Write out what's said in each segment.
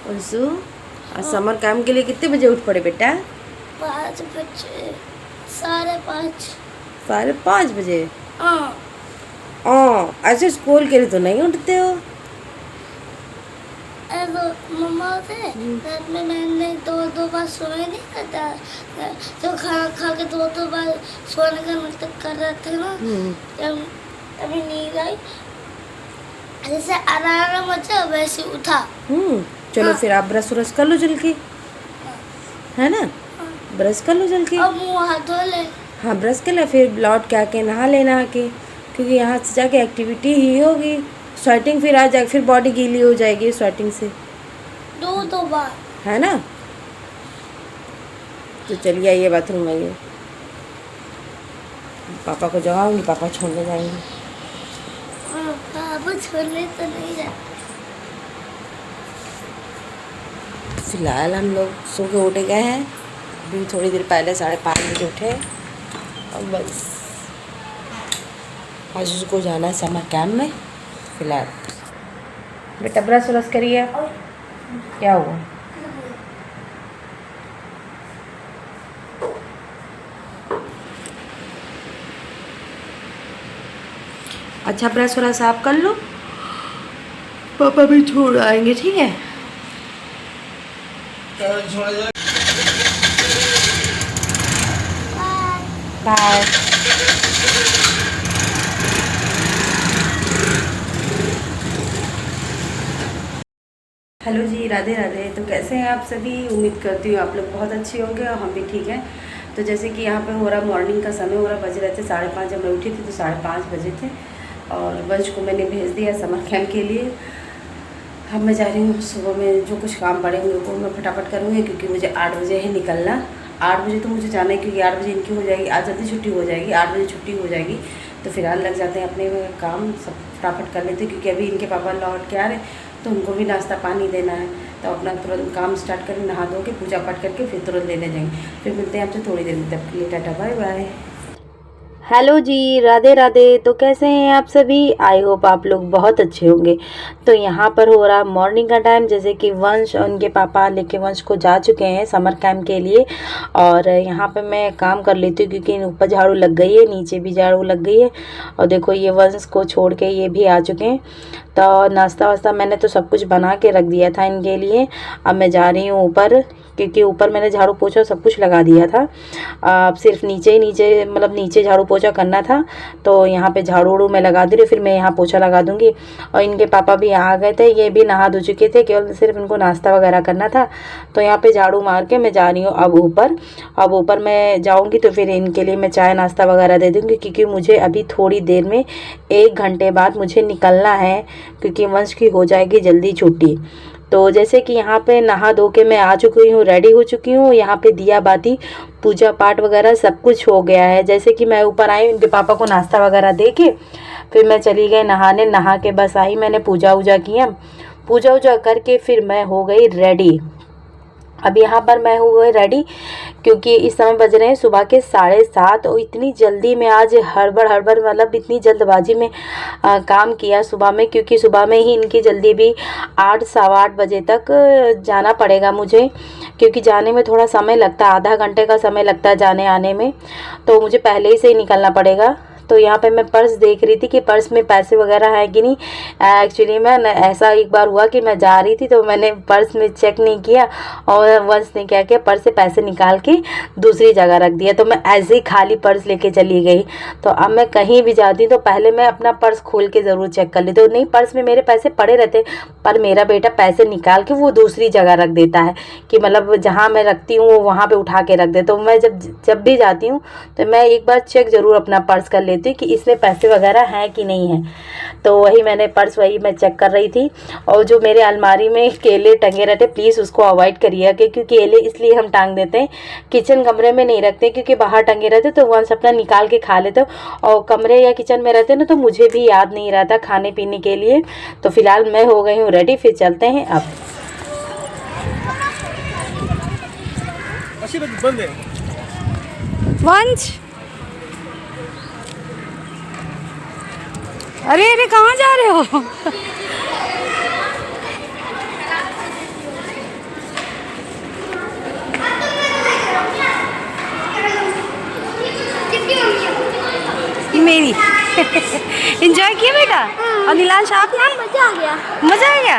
अंशु, आज summer camp के लिए कितने बजे उठ पड़े बेटा? 5 बजे, 5:30। 5:30 बजे? हाँ। ऐसे स्कूल के लिए तो नहीं उठते हो? मम्मा से रात में मैंने दो बार सोए नहीं करता, जो खाना खा के दो बार सोने का मतलब कर रहे थे ना, जब अभी नींद आई, जैसे अलार्म बजा वैसे उठा। चलो फिर आप ब्रश व्रश कर लो जल के, है ना? ब्रश कर लो जल के। अब मुँह हाथ धो ले। हाँ, ब्रश कर ले, फिर लौट के आके नहा लेना आके, क्योंकि यहाँ से जाके एक्टिविटी ही होगी। स्वेटिंग फिर आ जाएगी, फिर बॉडी गीली हो जाएगी स्वेटिंग से, दो बार, है ना? तो चलिए आइए बाथरूम आइए, पापा को जगाऊंगी, पापा छोड़ने जाएंगे। पापा छोड़ने तो नहीं जाते। फिलहाल हम लोग सो के उठ गए हैं, अभी थोड़ी देर पहले 5:30 बजे उठे, और बस आज उसको जाना है समर कैंप में। फिलहाल बेटा ब्रश व्रश करिए। क्या हुआ? अच्छा, ब्रश व्रश आप कर लो, पापा भी छोड़ आएंगे, ठीक है? बाय। हेलो जी, राधे राधे। तो कैसे हैं आप सभी? उम्मीद करती हूँ आप लोग बहुत अच्छे होंगे और हम भी ठीक हैं। तो जैसे कि यहाँ पे हो रहा, मॉर्निंग का समय हो रहा, बज रहे थे 5:30। जब मैं उठी थी तो 5:30 बजे थे, और वंश को मैंने भेज दिया समर कैंप के लिए। अब मैं जा रही हूँ, सुबह में जो कुछ काम पड़े होंगे वो मैं फटाफट करूँगी, क्योंकि मुझे 8 बजे है निकलना। 8 बजे तो मुझे जाना है, क्योंकि 8 बजे इनकी हो जाएगी, आज जल्दी छुट्टी हो जाएगी, 8 बजे छुट्टी हो जाएगी। तो फिलहाल लग जाते हैं अपने काम, सब फटाफट कर लेते हैं, क्योंकि अभी इनके पापा लौट के आ रहे तो उनको भी नाश्ता पानी देना है। तो अपना तुरंत काम स्टार्ट करें, नहा धो के पूजा पाठ करके फिर तुरंत लेने जाएंगे। फिर मिलते हैं आपसे थोड़ी देर में, तब के लिए टाटा बाय बाय। हेलो जी, राधे राधे। तो कैसे हैं आप सभी? आई होप आप लोग बहुत अच्छे होंगे। तो यहाँ पर हो रहा मॉर्निंग का टाइम, जैसे कि वंश और उनके पापा लेके वंश को जा चुके हैं समर कैंप के लिए, और यहाँ पे मैं काम कर लेती हूँ, क्योंकि ऊपर झाड़ू लग गई है, नीचे भी झाड़ू लग गई है। और देखो ये वंश को छोड़ के ये भी आ चुके हैं। तो नाश्ता वास्ता मैंने तो सब कुछ बना के रख दिया था इनके लिए। अब मैं जा रही हूँ ऊपर, क्योंकि ऊपर मैंने झाड़ू पोछा सब कुछ लगा दिया था। अब सिर्फ नीचे मतलब नीचे झाड़ू पोछा करना था। तो यहाँ पे झाड़ू उड़ू मैं लगा दे रही, फिर मैं यहाँ पोछा लगा दूँगी। और इनके पापा भी आ गए थे, ये भी नहा धो चुके थे, केवल सिर्फ इनको नाश्ता वगैरह करना था। तो यहाँ पे झाड़ू मार के मैं जा रही हूँ अब ऊपर। अब ऊपर मैं जाऊँगी तो फिर इनके लिए मैं चाय नाश्ता वगैरह दे दूँगी, क्योंकि मुझे अभी थोड़ी देर में 1 घंटे बाद मुझे निकलना है, क्योंकि वंश की हो जाएगी जल्दी छुट्टी। तो जैसे कि यहाँ पे नहा धो के मैं आ चुकी हूँ, रेडी हो चुकी हूँ। यहाँ पे दिया बाती पूजा पाठ वगैरह सब कुछ हो गया है। जैसे कि मैं ऊपर आई, उनके पापा को नाश्ता वगैरह दे के फिर मैं चली गई नहाने। नहा के बस आई, मैंने पूजा वूजा किया, पूजा वूजा करके फिर मैं हो गई रेडी। अब यहाँ पर मैं हो गई रेडी, क्योंकि इस समय बज रहे हैं सुबह के 7:30। और इतनी जल्दी में आज हड़बड़ मतलब इतनी जल्दबाजी में काम किया सुबह में, क्योंकि सुबह में ही इनकी जल्दी भी 8 सवा 8 बजे तक जाना पड़ेगा मुझे, क्योंकि जाने में थोड़ा समय लगता है, आधा घंटे का समय लगता है जाने आने में। तो मुझे पहले ही से ही निकलना पड़ेगा। तो यहाँ पे मैं पर्स देख रही थी कि पर्स में पैसे वगैरह है कि नहीं। एक्चुअली मैं ऐसा एक बार हुआ कि मैं जा रही थी तो मैंने पर्स में चेक नहीं किया, और वंश ने क्या किया, पर्स से पैसे निकाल के दूसरी जगह रख दिया। तो मैं ऐसे ही खाली पर्स लेके चली गई। तो अब मैं कहीं भी जाती तो पहले मैं अपना पर्स खोल के ज़रूर चेक कर लेती। तो नहीं, पर्स में मेरे पैसे पड़े रहते, पर मेरा बेटा पैसे निकाल के वो दूसरी जगह रख देता है, कि मतलब जहाँ मैं रखती हूँ वो वहाँ पे उठा के रख दे। तो मैं जब भी जाती हूँ तो मैं एक बार चेक ज़रूर अपना पर्स कर लेती हूँ कि इसमें पैसे वगैरह हैं कि नहीं है। तो वही मैंने पर्स वही मैं चेक कर रही थी। और जो मेरे अलमारी में केले टंगे रहते, प्लीज़ उसको अवॉइड करिए, क्योंकि केले इसलिए हम टांग देते हैं, किचन कमरे में नहीं रखते, क्योंकि बाहर टंगे रहते तो वंश अपना निकाल के खा लेते। और कमरे या किचन में रहते ना तो मुझे भी याद नहीं रहता खाने पीने के लिए। तो फिलहाल मैं हो गई हूँ रेडी, फिर चलते हैं अब। वंश, अरे अरे कहाँ जा रहे हो? एंजॉय किया बेटा? और नीलांश आप? मजा आ गया। मज़ा आ गया?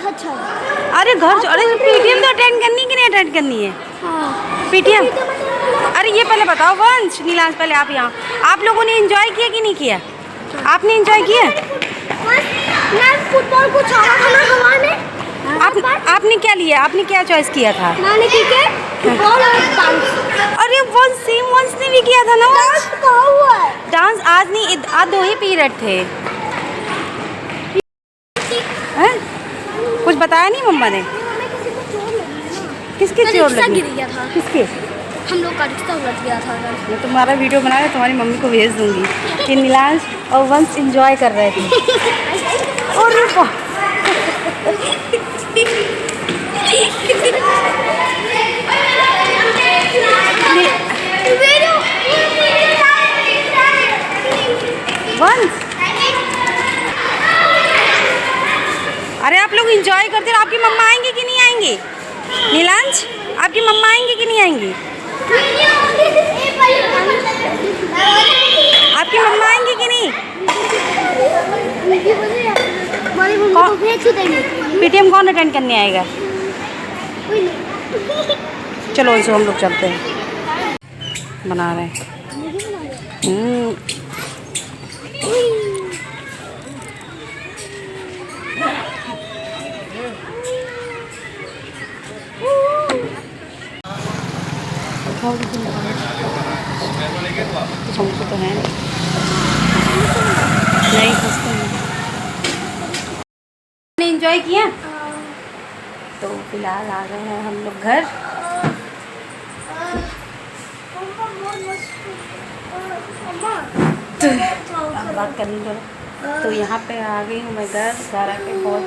अच्छा। अरे अरे पीटीएम तो अटेंड करनी कि नहीं अटेंड करनी है? हाँ। पीटीएम। अरे ये पहले बताओ वंश, नीलांश, पहले आप यहाँ, आप लोगों ने एंजॉय किया कि नहीं किया? आपने एंजॉय किया? मैं फुटबॉल को छोड़ा था ना हवा में। आपने क्या लिया? आपने क्या चॉइस किया था? मैंने क्रिकेट, फुटबॉल और डांस। अरे वंश ने भी किया था ना। डांस कहाँ हुआ है? डांस आज नहीं, आज 2 ही पीरियड थे। हैं? कुछ बताया नहीं मम्मा ने? किसकी चोट लगी? गिर गया था। किसके? हम लोग का रिश्ता उलट गया था। मैं तुम्हारा वीडियो बना के तुम्हारी मम्मी को भेज दूंगी कि नीलांश और वंश एंजॉय कर रहे थे। और वंश, अरे आप लोग एंजॉय करते रहो। आपकी मम्मा आएंगी कि नहीं आएंगी? नीलांश, आपकी मम्मा आएंगी कि नहीं आएंगी? आपकी मम्मा आएंगी कि नहीं? पीटीएम कौन अटेंड करने आएगा? चलो इसे हम लोग चलते हैं। बना रहे हैं। समोसे तो है नहीं, खस्ते नहीं। एंजॉय किया? तो फिलहाल आ गए हैं हम लोग घर। अब बात करनी करो। तो यहाँ पे आ गई हूँ मैं घर आके बहुत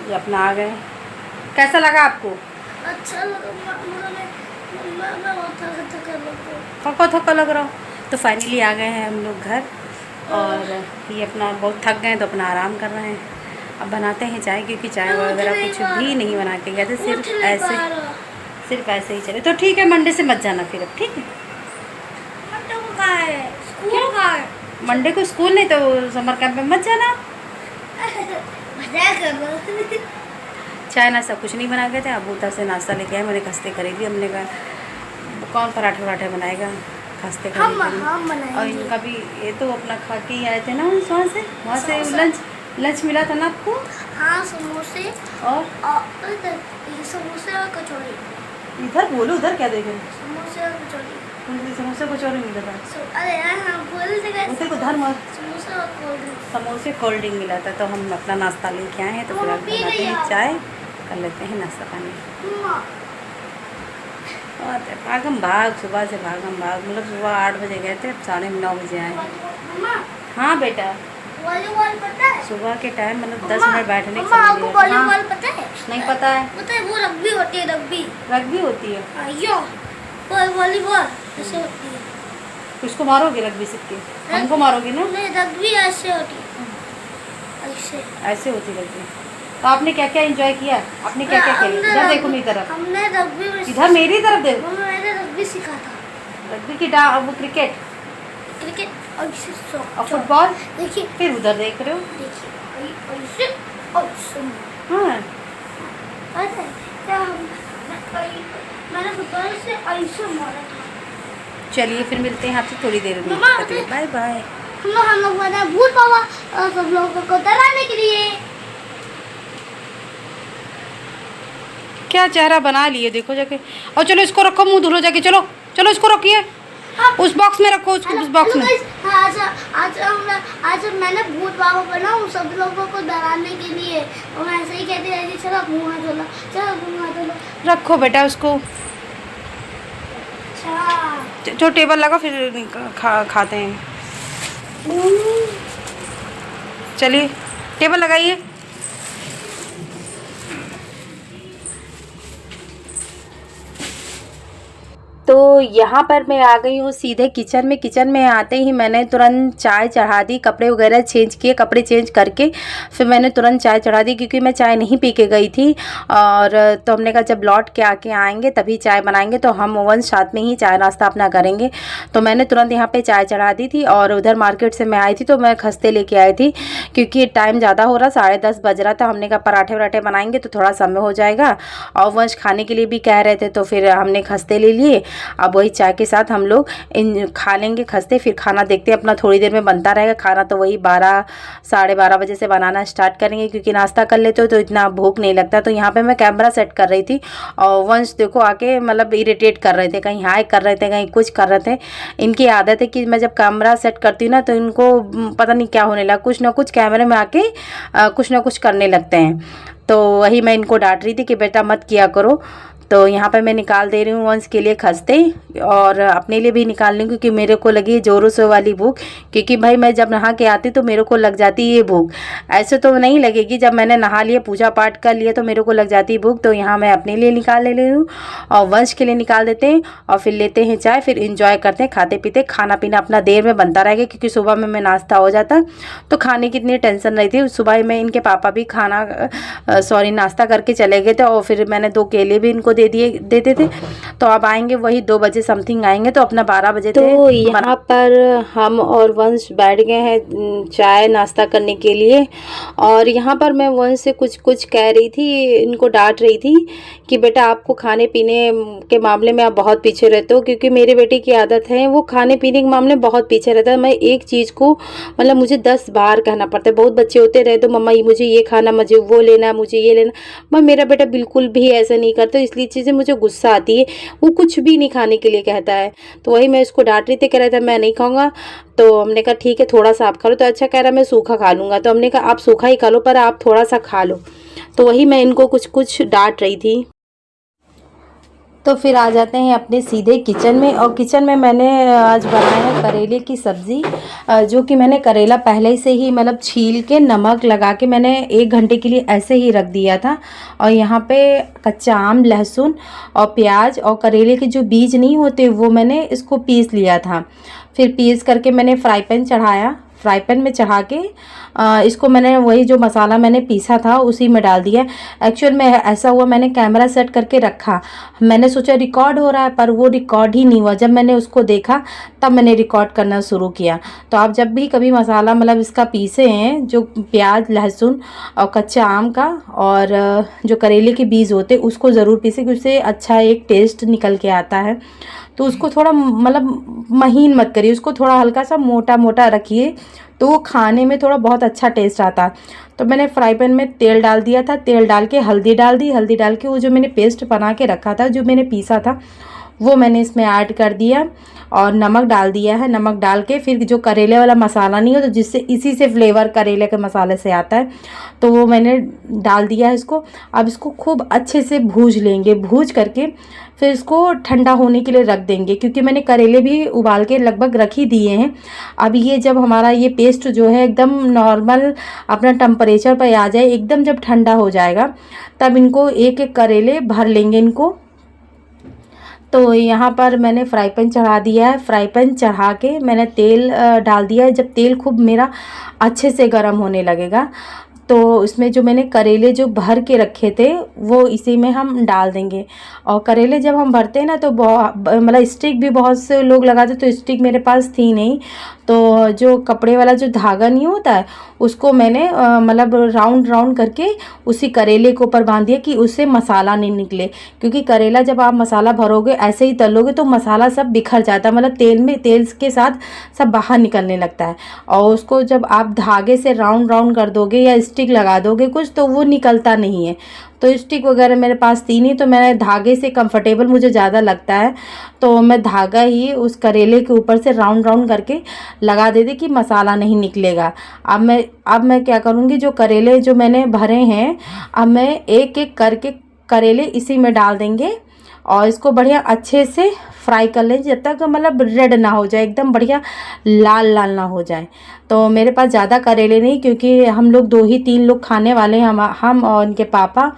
ये अपना आ गए। कैसा लगा आपको? अच्छा लगा। मैं थका लग रहा हो? तो फाइनली आ गए हैं हम लोग घर और ये अपना बहुत थक गए तो अपना आराम कर रहे हैं। अब बनाते हैं चाय, क्योंकि चाय वगैरह कुछ भी नहीं बना के गए थे, सिर्फ ऐसे ही चले। तो ठीक है, मंडे से मत जाना फिर अब, ठीक है? मंडे को स्कूल नहीं तो समर कैंप में मत जाना। चाय नाश्ता कुछ नहीं बना गए थे। अब उधर से नाश्ता लेके आए, मैंने खस्ते खरीदी। हमने कहा कौन पराठे वराठे बनाएगा, खस्ते खरीद। और इनका भी ये तो अपना खा के ही आए थे ना वहाँ से लंच मिला था ना आपको? हाँ, समोसे और समोसे और कचौड़ी। इधर बोलो, उधर क्या देख रहे? समोसे और कचौड़ी। समोसे कचौड़ी मिला था? अरे हाँ, बोलते को धर्म समोसे और कोल्ड ड्रिंक। समोसे कोल्ड ड्रिंक मिला था। तो हम अपना नाश्ता लेके आए हैं, तो फिर बनाते हैं चाय, कर लेते हैं नाश्ता पानी। और भागम भाग, सुबह से भागम भाग, मतलब सुबह 8 बजे गए थे, अब 9:30 बजे आए। हाँ बेटा, वॉलीबॉल पता है? सुबह के टाइम मतलब 10 मिनट बैठने के आपको वॉलीबॉल पता है? नहीं पता है। पता है, वो रग्बी होती है। रग्बी होती है? यो वॉलीबॉल ऐसे होती है। उसको मारोगे रग्बी सीख के? हमको मारोगे ना? नहीं, रग्बी ऐसे होती है। ऐसे होती रग्बी। तो आपने क्या क्या एंजॉय किया? आपने क्या क्या किया? इधर देखो मेरी तरफ। हमने रग्बी, इधर मेरी तरफ देखो। मैंने रग्बी सीखा था। रग्बी की वो क्रिकेट और फुटबॉल। देखिए, फिर उधर देख रहे हो? देखिए ऐसे। हाँ, मैंने फुटबॉल से ऐसे मारा था। चलिए फिर मिलते हैं आपसे थोड़ी देर में। Bye bye. हम लोग बना भूत बाबा और सब लोगों को डराने के लिए। क्या चेहरा बना लिए, देखो जाके। और चलो इसको रखो, मुंह धुलो जाके। चलो चलो इसको रखिए, उस बॉक्स में रखो, उस बॉक्स में। आज मैंने भूत बाबा बना हूँ सब लोगों को डराने के लिए। और मैं ऐसे ही कहती रहती, चलो मुँह हाथ धोलो, चलो मुँह हाथ धोलो। रखो बेटा उसको। जो टेबल लगा फिर खाते हैं। चलिए टेबल लगाइए। तो यहाँ पर मैं आ गई हूँ सीधे किचन में। किचन में आते ही मैंने तुरंत चाय चढ़ा दी, कपड़े वगैरह चेंज किए, कपड़े चेंज करके फिर मैंने तुरंत चाय चढ़ा दी, क्योंकि मैं चाय नहीं पी के गई थी। और तो हमने कहा जब लौट के आके आएंगे तभी चाय बनाएंगे, तो हम ओवन साथ में ही चाय नाश्ता अपना करेंगे। तो मैंने तुरंत यहाँ पे चाय चढ़ा दी थी। और उधर मार्केट से मैं आई थी तो मैं खस्ते लेके आई थी, क्योंकि टाइम ज़्यादा हो रहा, 10:30 बज रहा था। हमने कहा पराठे वराठे बनाएंगे तो थोड़ा समय हो जाएगा, और वंश खाने के लिए भी कह रहे थे, तो फिर हमने खस्ते ले लिए। अब वही चाय के साथ हम लोग खा लेंगे खस्ते, फिर खाना देखते हैं अपना थोड़ी देर में बनता रहेगा खाना। तो वही 12 साढ़े 12 बजे से बनाना स्टार्ट करेंगे, क्योंकि नाश्ता कर लेते हो तो इतना भूख नहीं लगता। तो यहाँ पे मैं कैमरा सेट कर रही थी और वंश देखो आके मतलब इरिटेट कर रहे थे, कहीं हाय कर रहे थे, कहीं कुछ कर रहे थे। इनकी आदत है कि मैं जब कैमरा सेट करती हूँ ना तो इनको पता नहीं क्या होने लगा, कुछ ना कुछ कैमरे में आके कुछ ना कुछ करने लगते हैं। तो वही मैं इनको डांट रही थी कि बेटा मत किया करो। तो यहाँ पे मैं निकाल दे रही हूँ वंश के लिए खस्ते, और अपने लिए भी निकाल रही हूँ, क्योंकि मेरे को लगी जोरों से वाली भूख। क्योंकि भाई मैं जब नहा के आती तो मेरे को लग जाती है ये भूख, ऐसे तो नहीं लगेगी। जब मैंने नहा लिया, पूजा पाठ कर लिया, तो मेरे को लग जाती है भूख। तो यहाँ मैं अपने लिए निकाल ले रही हूँ और वंश के लिए निकाल देते हैं, और फिर लेते हैं चाय, फिर इंजॉय करते हैं खाते पीते। खाना पीना अपना देर में बनता रहेगा, क्योंकि सुबह में मैं नाश्ता हो जाता तो खाने की इतनी टेंशन नहीं थी। सुबह में इनके पापा भी नाश्ता करके चले गए थे, और फिर मैंने 2 केले भी इनको देते थे। तो अब आएंगे वही 2 बजे समथिंग आएंगे, तो अपना 12 बजे तो यहाँ पर हम और वंश बैठ गए हैं चाय नाश्ता करने के लिए। और यहाँ पर मैं वंश से कुछ कह रही थी, इनको डांट रही थी कि बेटा आपको खाने पीने के मामले में आप बहुत पीछे रहते हो, क्योंकि मेरे बेटे की आदत है वो खाने पीने के मामले में बहुत पीछे रहता है। मैं एक चीज़ को मतलब मुझे 10 बार कहना पड़ता है। बहुत बच्चे होते रहे तो मम्मा मुझे ये खाना, मुझे वो लेना, मुझे ये लेना। मैं मेरा बेटा बिल्कुल भी ऐसा नहीं करता, इसलिए चीज़ें मुझे गुस्सा आती है। वो कुछ भी नहीं खाने के लिए कहता है। तो वही मैं इसको डांट रही थी, कह रहा था मैं नहीं खाऊंगा। तो हमने कहा ठीक है थोड़ा सा आप खा लो। तो अच्छा कह रहा मैं सूखा खा लूँगा। तो हमने कहा आप सूखा ही खा लो, पर आप थोड़ा सा खा लो। तो वही मैं इनको कुछ डांट रही थी। तो फिर आ जाते हैं अपने सीधे किचन में। और किचन में मैंने आज बनाया है करेले की सब्ज़ी, जो कि मैंने करेला पहले से ही मतलब छील के नमक लगा के मैंने 1 घंटे के लिए ऐसे ही रख दिया था। और यहाँ पे कच्चा आम, लहसुन और प्याज और करेले के जो बीज नहीं होते वो मैंने इसको पीस लिया था। फिर पीस करके मैंने फ्राई पैन चढ़ाया, फ्राई पैन में चढ़ा के इसको मैंने वही जो मसाला मैंने पीसा था उसी में डाल दिया। एक्चुअल में ऐसा हुआ, मैंने कैमरा सेट करके रखा, मैंने सोचा रिकॉर्ड हो रहा है, पर वो रिकॉर्ड ही नहीं हुआ। जब मैंने उसको देखा तब मैंने रिकॉर्ड करना शुरू किया। तो आप जब भी कभी मसाला मतलब इसका पीसे हैं, जो प्याज, लहसुन और कच्चा आम का और जो करेले के बीज होते उसको ज़रूर पीसे, क्योंकि उससे अच्छा एक टेस्ट निकल के आता है। तो उसको थोड़ा मतलब महीन मत करिए, उसको थोड़ा हल्का सा मोटा मोटा रखिए, तो वो खाने में थोड़ा बहुत अच्छा टेस्ट आता है। तो मैंने फ्राई पैन में तेल डाल दिया था, तेल डाल के हल्दी डाल दी, हल्दी डाल के वो जो मैंने पेस्ट बना के रखा था, जो मैंने पीसा था, वो मैंने इसमें ऐड कर दिया। और नमक डाल दिया है। नमक डाल के फिर जो करेले वाला मसाला नहीं हो, तो जिससे इसी से फ्लेवर करेले के मसाले से आता है, तो वो मैंने डाल दिया है इसको। अब इसको खूब अच्छे से भूज लेंगे, भूज करके फिर इसको ठंडा होने के लिए रख देंगे, क्योंकि मैंने करेले भी उबाल के लगभग रख ही दिए हैं। अब ये जब हमारा ये पेस्ट जो है एकदम नॉर्मल अपना टेम्परेचर पर आ जाए, एकदम जब ठंडा हो जाएगा, तब इनको एक एक करेले भर लेंगे इनको। तो यहाँ पर मैंने फ्राई पैन चढ़ा दिया है। फ्राई पैन चढ़ा के मैंने तेल डाल दिया है। जब तेल खूब मेरा अच्छे से गर्म होने लगेगा, तो इसमें जो मैंने करेले जो भर के रखे थे वो इसी में हम डाल देंगे। और करेले जब हम भरते हैं ना, तो मतलब स्टिक भी बहुत से लोग लगाते, तो स्टिक मेरे पास थी नहीं। तो जो कपड़े वाला जो धागा नहीं होता है, उसको मैंने मतलब राउंड राउंड करके उसी करेले के ऊपर बांध दिया कि उससे मसाला नहीं निकले। क्योंकि करेला जब आप मसाला भरोगे ऐसे ही तलोगे तो मसाला सब बिखर जाता है, मतलब तेल के साथ सब बाहर निकलने लगता है। और उसको जब आप धागे से राउंड राउंड कर दोगे या स्टिक लगा दोगे कुछ, तो वो निकलता नहीं है। तो स्टिक वगैरह मेरे पास थी नहीं, तो मैंने धागे से कंफर्टेबल मुझे ज़्यादा लगता है, तो मैं धागा ही उस करेले के ऊपर से राउंड राउंड करके लगा देती कि मसाला नहीं निकलेगा। अब मैं क्या करूँगी, जो करेले जो मैंने भरे हैं, अब मैं एक एक करके करेले इसी में डाल देंगे और इसको बढ़िया अच्छे से फ्राई कर लें, जब तक मतलब रेड ना हो जाए, एकदम बढ़िया लाल लाल ना हो जाए। तो मेरे पास ज़्यादा करेले नहीं, क्योंकि हम लोग 2 ही 3 लोग खाने वाले हैं, हम और इनके पापा।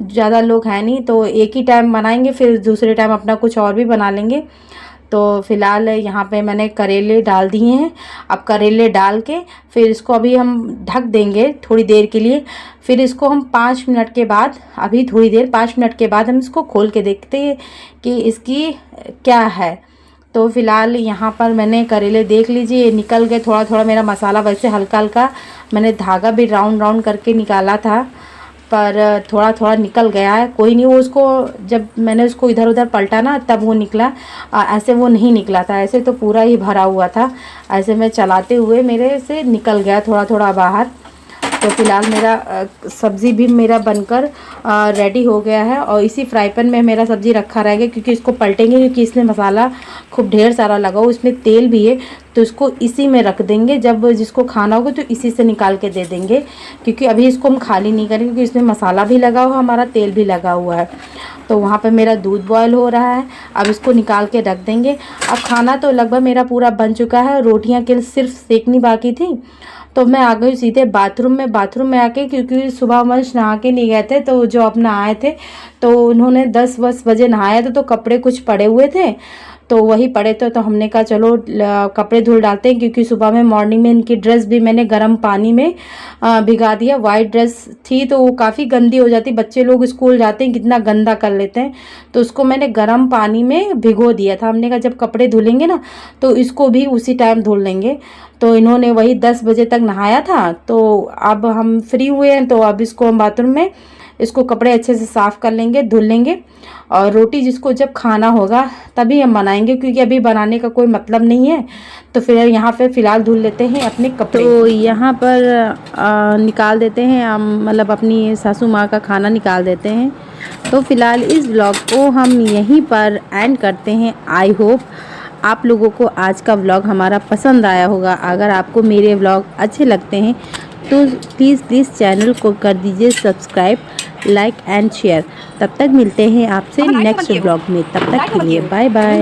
ज़्यादा लोग हैं नहीं, तो एक ही टाइम बनाएंगे, फिर दूसरे टाइम अपना कुछ और भी बना लेंगे। तो फ़िलहाल यहाँ पे मैंने करेले डाल दिए हैं। अब करेले डाल के फिर इसको अभी हम ढक देंगे थोड़ी देर के लिए। फिर इसको हम 5 मिनट के बाद, अभी थोड़ी देर 5 मिनट के बाद हम इसको खोल के देखते हैं कि इसकी क्या है। तो फ़िलहाल यहाँ पर मैंने करेले देख लीजिए निकल गए थोड़ा थोड़ा। मेरा मसाला वैसे हल्का हल्का, मैंने धागा भी राउंड राउंड करके निकाला था, पर थोड़ा थोड़ा निकल गया है। कोई नहीं, वो उसको जब मैंने उसको इधर उधर पलटा ना तब वो निकला, ऐसे वो नहीं निकला था, ऐसे तो पूरा ही भरा हुआ था। ऐसे मैं चलाते हुए मेरे से निकल गया थोड़ा थोड़ा बाहर। तो फिलहाल मेरा सब्ज़ी भी मेरा बनकर रेडी हो गया है, और इसी फ्राई पैन में मेरा सब्ज़ी रखा रहेगा, क्योंकि इसको पलटेंगे, क्योंकि इसमें मसाला खूब ढेर सारा लगा हो, इसमें तेल भी है। तो इसको इसी में रख देंगे, जब जिसको खाना होगा तो इसी से निकाल के दे देंगे, क्योंकि अभी इसको हम खाली नहीं करेंगे, क्योंकि इसमें मसाला भी लगा हुआ, हमारा तेल भी लगा हुआ है। तो वहाँ पे मेरा दूध बॉयल हो रहा है, अब इसको निकाल के रख देंगे। अब खाना तो लगभग मेरा पूरा बन चुका है, रोटियाँ के सिर्फ सेकनी बाकी थी। तो मैं आ गई सीधे बाथरूम में आके, क्योंकि सुबह वंश नहा के नहीं गए थे, तो जो अपना आए थे तो उन्होंने 10-10 बजे नहाया था, तो कपड़े कुछ पड़े हुए थे, तो वही पड़े थे। तो हमने कहा चलो कपड़े धुल डालते हैं, क्योंकि सुबह में मॉर्निंग में इनकी ड्रेस भी मैंने गर्म पानी में भिगा दिया। वाइट ड्रेस थी तो वो काफ़ी गंदी हो जाती, बच्चे लोग स्कूल जाते हैं कितना गंदा कर लेते हैं, तो उसको मैंने गर्म पानी में भिगो दिया था। हमने कहा जब कपड़े धुलेंगे ना तो इसको भी उसी टाइम धुल लेंगे। तो इन्होंने वही 10 बजे तक नहाया था, तो अब हम फ्री हुए हैं, तो अब इसको हम बाथरूम में इसको कपड़े अच्छे से साफ़ कर लेंगे, धुल लेंगे, और रोटी जिसको जब खाना होगा तभी हम बनाएंगे, क्योंकि अभी बनाने का कोई मतलब नहीं है। तो फिर यहाँ पे फ़िलहाल धुल लेते हैं अपने कपड़े। तो यहाँ पर निकाल देते हैं, मतलब अपनी सासू माँ का खाना निकाल देते हैं। तो फ़िलहाल इस व्लॉग को हम यहीं पर एंड करते हैं। आई होप आप लोगों को आज का व्लॉग हमारा पसंद आया होगा। अगर आपको मेरे व्लॉग अच्छे लगते हैं तो प्लीज़ चैनल को कर दीजिए सब्सक्राइब, लाइक एंड शेयर। तब तक मिलते हैं आपसे नेक्स्ट व्लॉग में, तब तक के लिए बाय बाय।